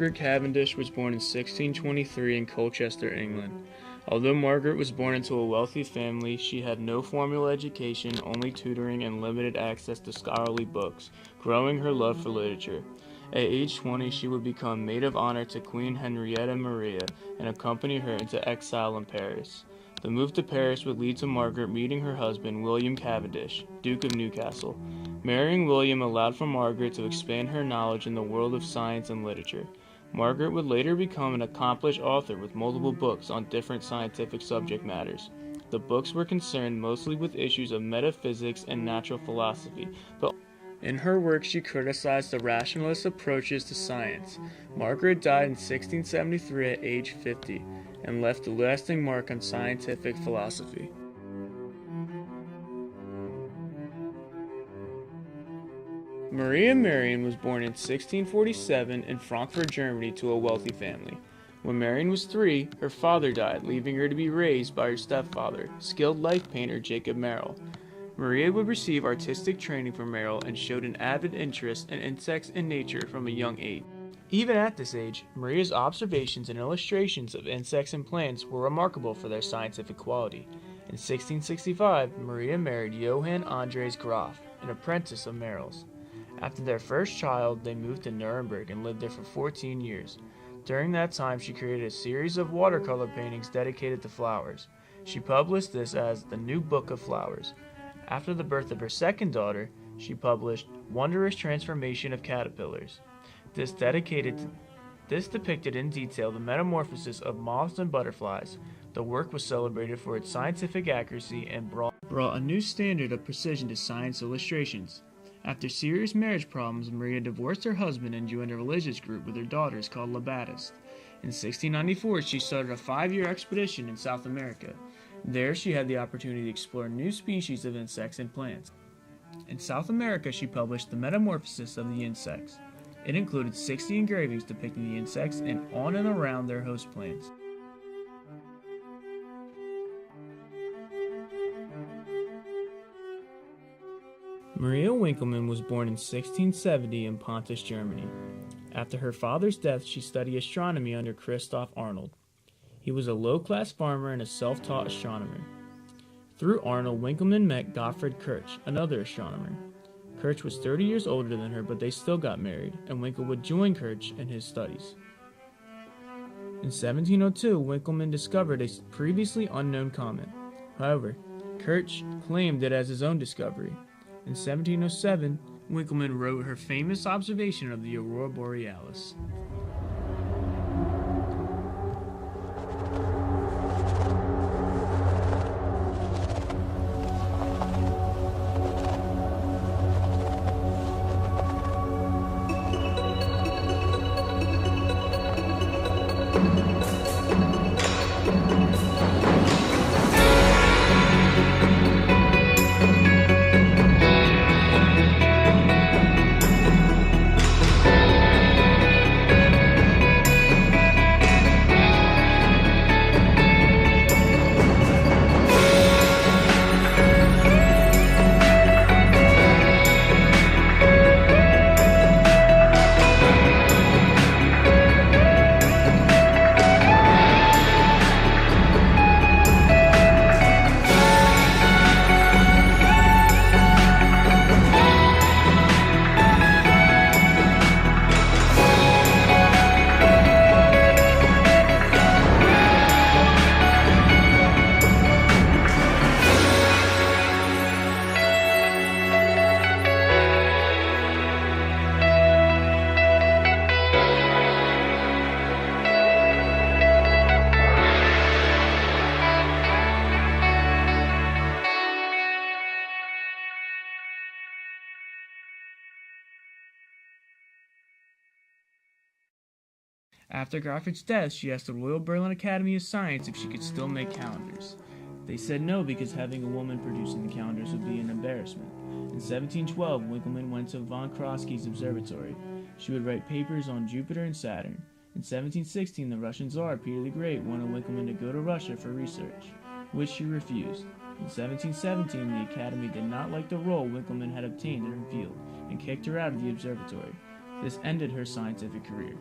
Margaret Cavendish was born in 1623 in Colchester, England. Although Margaret was born into a wealthy family, she had no formal education, only tutoring and limited access to scholarly books, growing her love for literature. At age 20, she would become maid of honor to Queen Henrietta Maria and accompany her into exile in Paris. The move to Paris would lead to Margaret meeting her husband, William Cavendish, Duke of Newcastle. Marrying William allowed for Margaret to expand her knowledge in the world of science and literature. Margaret would later become an accomplished author with multiple books on different scientific subject matters. The books were concerned mostly with issues of metaphysics and natural philosophy, but in her work she criticized the rationalist approaches to science. Margaret died in 1673 at age 50 and left a lasting mark on scientific philosophy. Maria Marion was born in 1647 in Frankfurt, Germany, to a wealthy family. When Marion was 3, her father died, leaving her to be raised by her stepfather, skilled life painter Jacob Merrill. Maria would receive artistic training from Merrill and showed an avid interest in insects and nature from a young age. Even at this age, Maria's observations and illustrations of insects and plants were remarkable for their scientific quality. In 1665, Maria married Johann Andreas Graf, an apprentice of Merrill's. After their first child, they moved to Nuremberg and lived there for 14 years. During that time, she created a series of watercolor paintings dedicated to flowers. She published this as the New Book of Flowers. After the birth of her second daughter, she published Wondrous Transformation of Caterpillars. This depicted in detail the metamorphosis of moths and butterflies. The work was celebrated for its scientific accuracy and brought a new standard of precision to science illustrations. After serious marriage problems, Maria divorced her husband and joined a religious group with her daughters called Labadist. In 1694, she started a 5-year expedition in South America. There, she had the opportunity to explore new species of insects and plants. In South America, she published The Metamorphosis of the Insects. It included 60 engravings depicting the insects and on and around their host plants. Maria Winkelmann was born in 1670 in Pontus, Germany. After her father's death, she studied astronomy under Christoph Arnold. He was a low-class farmer and a self-taught astronomer. Through Arnold, Winkelmann met Gottfried Kirch, another astronomer. Kirch was 30 years older than her, but they still got married, and Winkel would join Kirch in his studies. In 1702, Winkelmann discovered a previously unknown comet. However, Kirch claimed it as his own discovery. In 1707, Winkelmann wrote her famous observation of the aurora borealis. After Gottfried's death, she asked the Royal Berlin Academy of Science if she could still make calendars. They said no because having a woman producing the calendars would be an embarrassment. In 1712, Winkelmann went to von Krosky's observatory. She would write papers on Jupiter and Saturn. In 1716, the Russian Tsar Peter the Great wanted Winkelmann to go to Russia for research, which she refused. In 1717, the Academy did not like the role Winkelmann had obtained in her field and kicked her out of the observatory. This ended her scientific career.